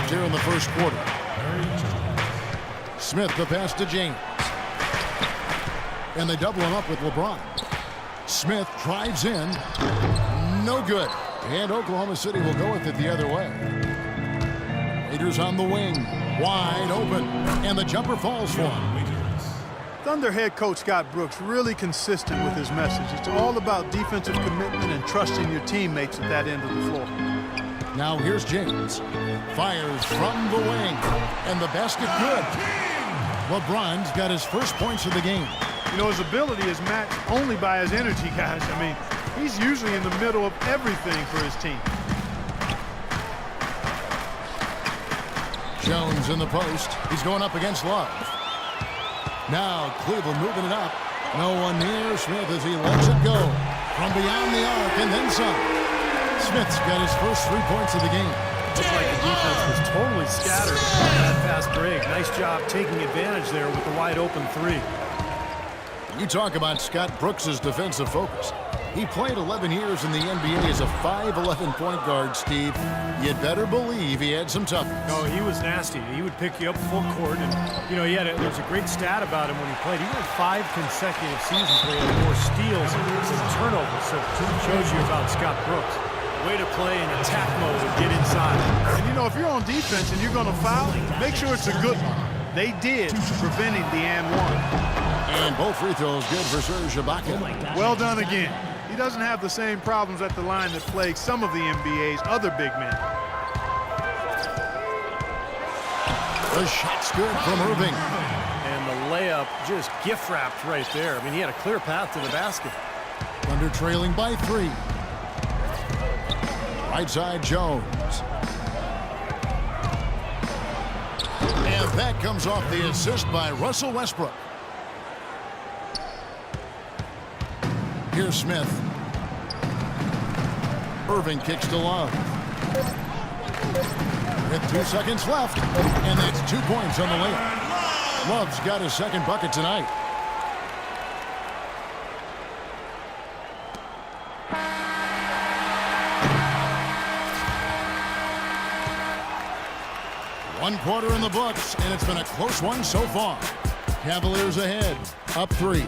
left here in the first quarter. Smith the pass to James. And they double him up with LeBron. Smith drives in. No good. And Oklahoma City will go with it the other way. Raiders on the wing. Wide open. And the jumper falls for him. Thunder head coach Scott Brooks really consistent with his message. It's all about defensive commitment and trusting your teammates at that end of the floor. Now here's James. Fires from the wing. And the basket good. LeBron's got his first points of the game. You know, his ability is matched only by his energy, guys. I mean, he's usually in the middle of everything for his team. Jones in the post. He's going up against Love. Now Cleveland moving it up. No one near Smith as he lets it go. From beyond the arc and then some. Smith's got his first 3 points of the game. Looks like the defense was totally scattered on that fast break. Nice job taking advantage there with the wide open three. You talk about Scott Brooks' defensive focus. He played 11 years in the NBA as a 5'11" point guard, Steve. You'd better believe he had some toughness. No, he was nasty. He would pick you up full court, and you know there was a great stat about him when he played. He went 5 consecutive seasons where he had more steals than turnovers. So it shows you about Scott Brooks. Way to play in attack mode and get inside. And you know, if you're on defense and you're going to foul, make sure it's a good one. They did, preventing the and one. And both free throws good for Serge Ibaka. Well done again. He doesn't have the same problems at the line that plague some of the NBA's other big men. The shot's good from Irving. And the layup just gift wrapped right there. I mean, he had a clear path to the basket. Thunder trailing by 3. Right side Jones. And that comes off the assist by Russell Westbrook. Here's Smith. Irving kicks to Love. With 2 seconds left. And that's 2 points on the layup. Love's got his second bucket tonight. One quarter in the books, and it's been a close one so far. Cavaliers ahead, up 3.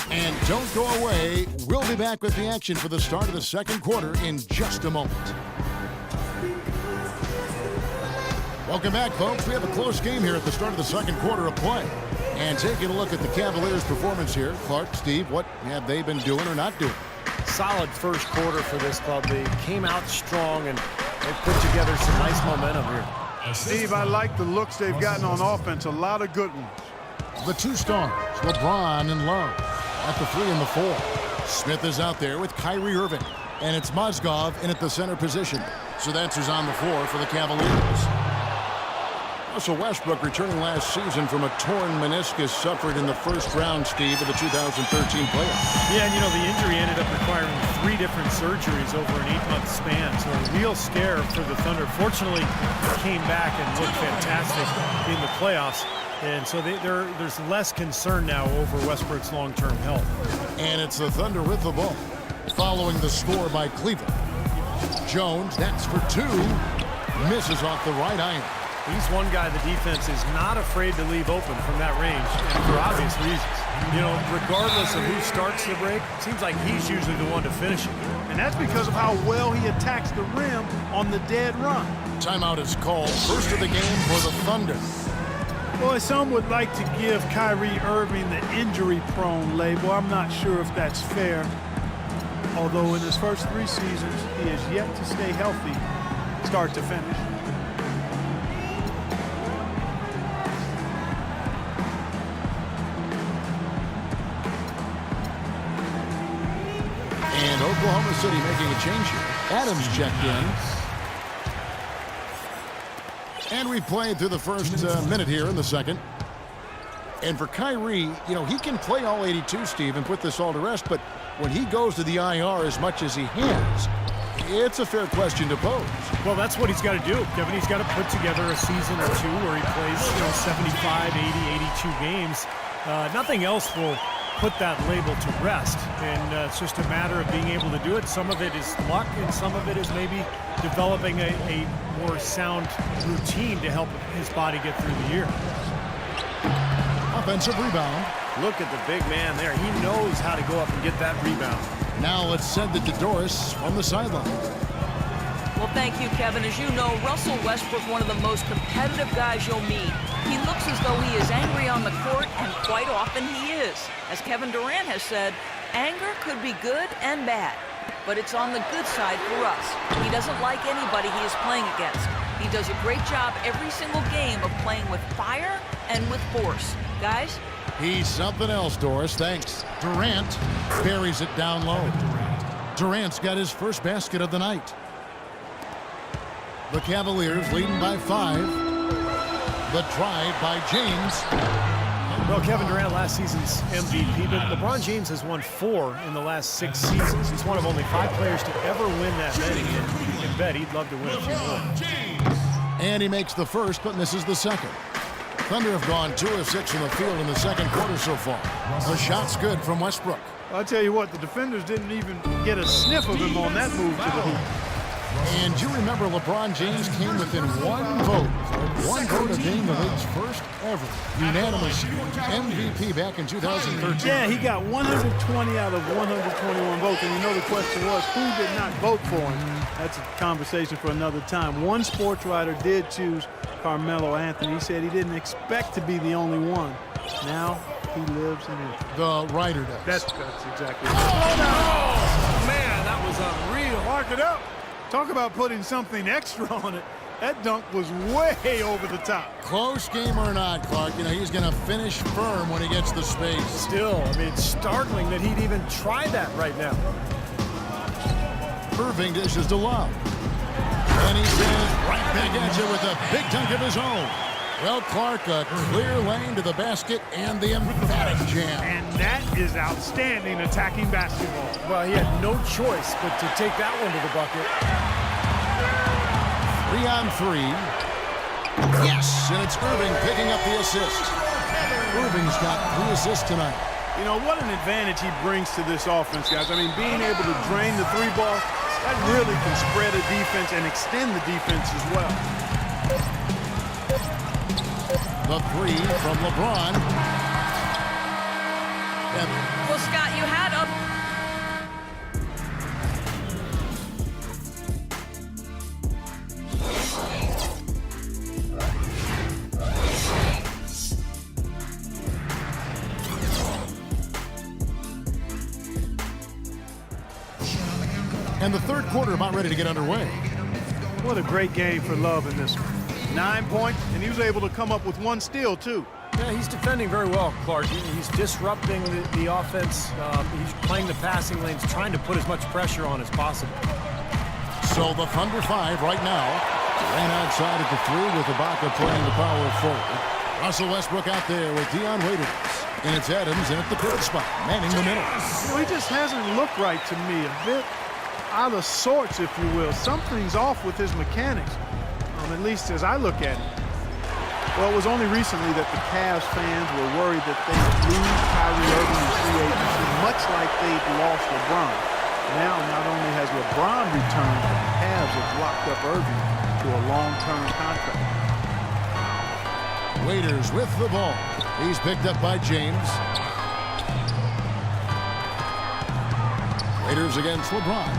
And don't go away. We'll be back with the action for the start of the second quarter in just a moment. Welcome back, folks. We have a close game here at the start of the second quarter of play. And taking a look at the Cavaliers' performance here, Clark, Steve, what have they been doing or not doing? Solid first quarter for this club. They came out strong and they put together some nice momentum here. Steve, I like the looks they've gotten on offense. A lot of good ones. The 2 stars, LeBron and Love, at the 3 and the 4. Smith is out there with Kyrie Irving, and it's Mozgov in at the center position. So that's who's on the floor for the Cavaliers. Russell Westbrook returning last season from a torn meniscus suffered in the first round, Steve, of the 2013 playoffs. Yeah, and you know, the injury ended up requiring 3 different surgeries over an 8-month span. So a real scare for the Thunder. Fortunately, he came back and looked fantastic in the playoffs. And so there's less concern now over Westbrook's long-term health. And it's the Thunder with the ball, following the score by Cleveland. Jones, that's for 2, misses off the right iron. He's one guy the defense is not afraid to leave open from that range, and for obvious reasons. You know, regardless of who starts the break, it seems like he's usually the one to finish it. And that's because of how well he attacks the rim on the dead run. Timeout is called. First of the game for the Thunder. Boy, some would like to give Kyrie Irving the injury-prone label. I'm not sure if that's fair. Although in his first 3 seasons, he has yet to stay healthy start to finish. And Oklahoma City making a change here. Adams checked in. And we played through the first minute here in the second. And for Kyrie, you know, he can play all 82, Steve, and put this all to rest. But when he goes to the IR as much as he has, it's a fair question to pose. Well, that's what he's got to do, Kevin. He's got to put together a season or 2 where he plays, 75, 80, 82 games. Nothing else will put that label to rest. And it's just a matter of being able to do it. Some of it is luck, and some of it is maybe developing a more sound routine to help his body get through the year. Offensive rebound. Look at the big man there. He knows how to go up and get that rebound. Now let's send it to Doris from the sideline. Well, thank you, Kevin. As you know, Russell Westbrook, one of the most competitive guys you'll meet. He looks as though he is angry on the court, and quite often he is. As Kevin Durant has said, anger could be good and bad, but it's on the good side for us. He doesn't like anybody he is playing against. He does a great job every single game of playing with fire and with force. Guys? He's something else, Doris. Thanks. Durant buries it down low. Durant's got his first basket of the night. The Cavaliers leading by 5. The drive by James. Well, Kevin Durant, last season's MVP, but LeBron James has won 4 in the last 6 seasons. He's one of only 5 players to ever win that many, and you can bet he'd love to win a few more. And he makes the first, but misses the second. Thunder have gone 2 of 6 from the field in the second quarter so far. The shot's good from Westbrook. I'll tell you what, the defenders didn't even get a sniff of him on that move to the hoop. And you remember LeBron James came within 1 vote. 1 vote of being the league's first ever unanimous MVP back in 2013. Yeah, he got 120 out of 121 votes. And you know the question was, who did not vote for him? That's a conversation for another time. One sports writer did choose Carmelo Anthony. He said he didn't expect to be the only one. Now he lives in it. The writer does. That's exactly right. Oh, man, that was unreal. Mark it up. Talk about putting something extra on it. That dunk was way over the top. Close game or not, Clark, you know, he's going to finish firm when he gets the space. Still, I mean, it's startling that he'd even try that right now. Irving dishes to Love. And he says right back at you with a big dunk of his own. Well, Clark, a clear lane to the basket and the emphatic jam. And that is outstanding attacking basketball. Well, he had no choice but to take that one to the bucket. 3 on 3. Yes, and it's Irving picking up the assist. Irving's got 3 assists tonight. You know, what an advantage he brings to this offense, guys. I mean, being able to drain the 3 ball, that really can spread a defense and extend the defense as well. The 3 from LeBron. Well, Scott, you had a... And the third quarter about ready to get underway. What a great game for Love in this one. 9 points, and he was able to come up with 1 steal, too. Yeah, he's defending very well, Clark. He's disrupting the offense. He's playing the passing lanes, trying to put as much pressure on as possible. So the Thunder 5 right now. Ran outside at the 3 with Ibaka playing the power forward. Russell Westbrook out there with Dion Waiters. And it's Adams in at the third spot, manning the middle. You know, he just hasn't looked right to me. A bit out of sorts, if you will. Something's off with his mechanics, at least as I look at it. Well, it was only recently that the Cavs fans were worried that they would lose Kyrie Irving in free agency, much like they'd lost LeBron. Now, not only has LeBron returned, but the Cavs have locked up Irving to a long-term contract. Waiters with the ball. He's picked up by James. Waiters against LeBron.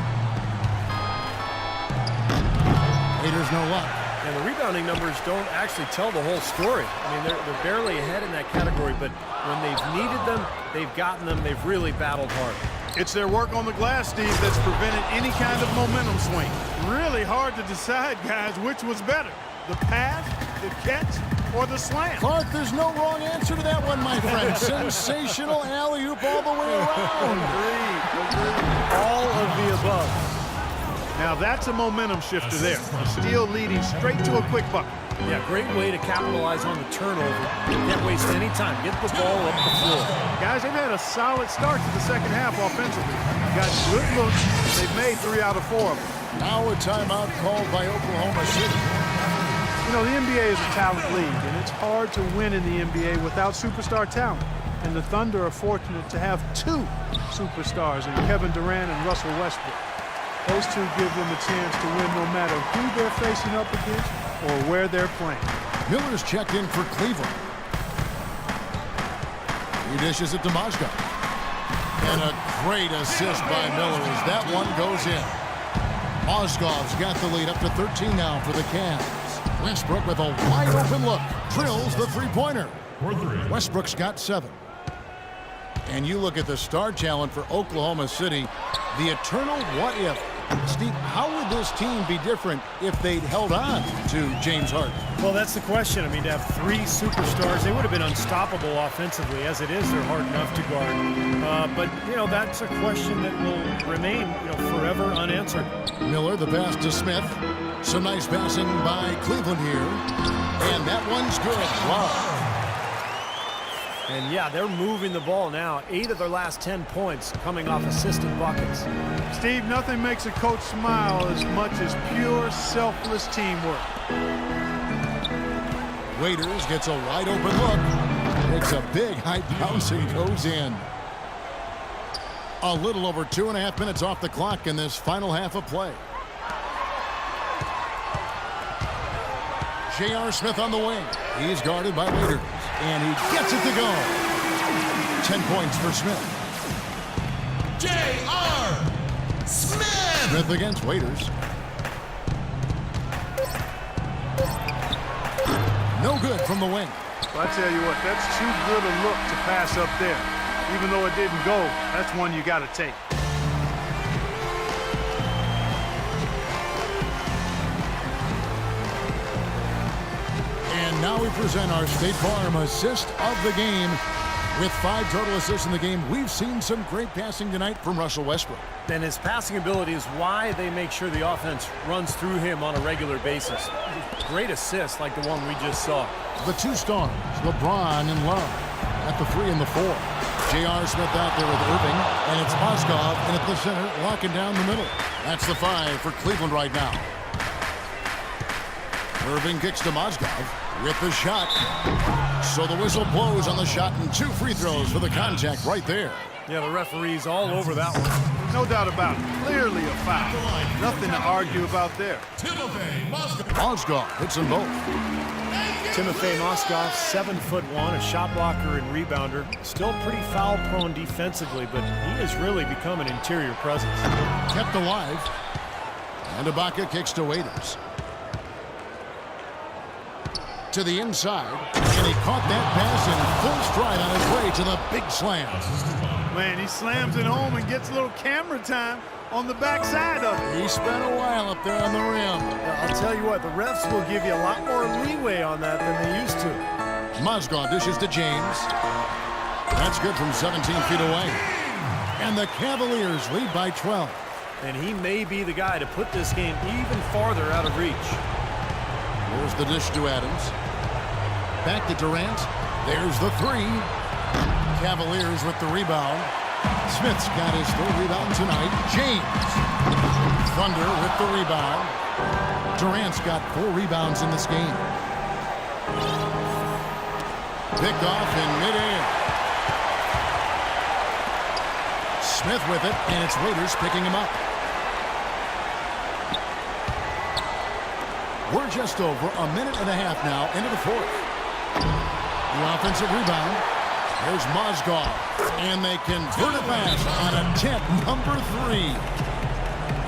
Waiters no luck. And the rebounding numbers don't actually tell the whole story. I mean, they're barely ahead in that category, but when they've needed them, they've gotten them. They've really battled hard. It's their work on the glass, Steve, that's prevented any kind of momentum swing. Really hard to decide, guys, which was better. The pass, the catch, or the slam. Clark, there's no wrong answer to that one, my friend. Sensational alley-oop all the way around. All of the above. Now that's a momentum shifter there. Steele leading straight to a quick bucket. Yeah, great way to capitalize on the turnover. Can't waste any time. Get the ball up the floor. Guys, they've had a solid start to the second half offensively. Got good looks. They've made 3 out of 4 of them. Now a timeout called by Oklahoma City. You know, the NBA is a talent league, and it's hard to win in the NBA without superstar talent. And the Thunder are fortunate to have two superstars in Kevin Durant and Russell Westbrook. Those two give them a chance to win no matter who they're facing up against or where they're playing. Miller's checked in for Cleveland. He dishes it to Mozgov. And a great assist by Miller as that one goes in. Mozgov's got the lead up to 13 now for the Cavs. Westbrook with a wide open look. Drills the three-pointer. Westbrook's got 7. And you look at the star talent for Oklahoma City, the eternal what if. Steve, how would this team be different if they'd held on to James Harden? Well, that's the question. I mean, to have 3 superstars, they would have been unstoppable offensively. As it is, they're hard enough to guard. But, you know, that's a question that will remain, forever unanswered. Miller, the pass to Smith. Some nice passing by Cleveland here. And that one's good. Wow. And, yeah, they're moving the ball now. 8 of their last 10 points coming off assisted buckets. Steve, nothing makes a coach smile as much as pure, selfless teamwork. Waiters gets a wide open look. Makes a big high bounce and goes in. A little over 2.5 minutes off the clock in this final half of play. J.R. Smith on the wing. He's guarded by Waiters. And he gets it to go. 10 points for Smith. J.R. Smith! Smith against Waiters. No good from the wing. Well, I tell you what, that's too good a look to pass up there. Even though it didn't go, that's one you got to take. And now we present our State Farm assist of the game. With 5 total assists in the game, we've seen some great passing tonight from Russell Westbrook. And his passing ability is why they make sure the offense runs through him on a regular basis. Great assist like the one we just saw. The 2 stars, LeBron and Love, at the 3 and the 4. J.R. Smith out there with Irving, and it's Mozgov in at the center, locking down the middle. That's the 5 for Cleveland right now. Irving kicks to Mozgov with the shot. So the whistle blows on the shot and 2 free throws for the contact right there. Yeah, the referee's all over that one. No doubt about it. Clearly a foul. Nothing to argue about there. Mozgov hits them both. Timofey Mozgov, 7'1", a shot blocker and rebounder. Still pretty foul-prone defensively, but he has really become an interior presence. Kept alive. And Ibaka kicks to Waiters. To the inside, and he caught that pass in full stride on his way to the big slam. Man, he slams it home and gets a little camera time on the backside of it. He spent a while up there on the rim. I'll tell you what, the refs will give you a lot more leeway on that than they used to. Mozgov dishes to James. That's good from 17 feet away. And the Cavaliers lead by 12. And he may be the guy to put this game even farther out of reach. There's the dish to Adams. Back to Durant. There's the 3. Cavaliers with the rebound. Smith's got his 3rd rebound tonight. James. Thunder with the rebound. Durant's got 4 rebounds in this game. Picked off in midair. Smith with it, and it's Waiters picking him up. We're just over a minute and a half now into the 4th. The offensive rebound. There's Mozgov. And they convert it fast on attempt number 3.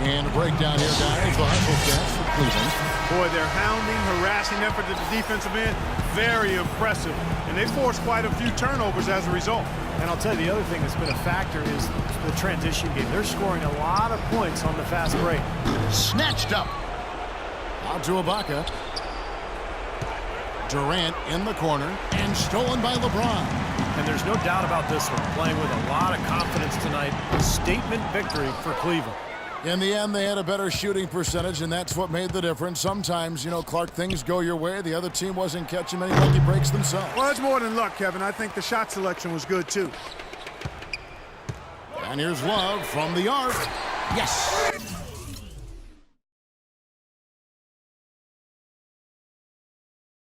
And a breakdown here, guys. The hustle stats for Cleveland. Boy, their hounding, harassing effort at the defensive end, very impressive. And they forced quite a few turnovers as a result. And I'll tell you, the other thing that's been a factor is the transition game. They're scoring a lot of points on the fast break. Snatched up. Out to Ibaka. Durant in the corner and stolen by LeBron. And there's no doubt about this one. Playing with a lot of confidence tonight. A statement victory for Cleveland. In the end, they had a better shooting percentage, and that's what made the difference. Sometimes, Clark, things go your way. The other team wasn't catching many lucky breaks themselves. Well, it's more than luck, Kevin. I think the shot selection was good, too. And here's Love from the arc. Yes!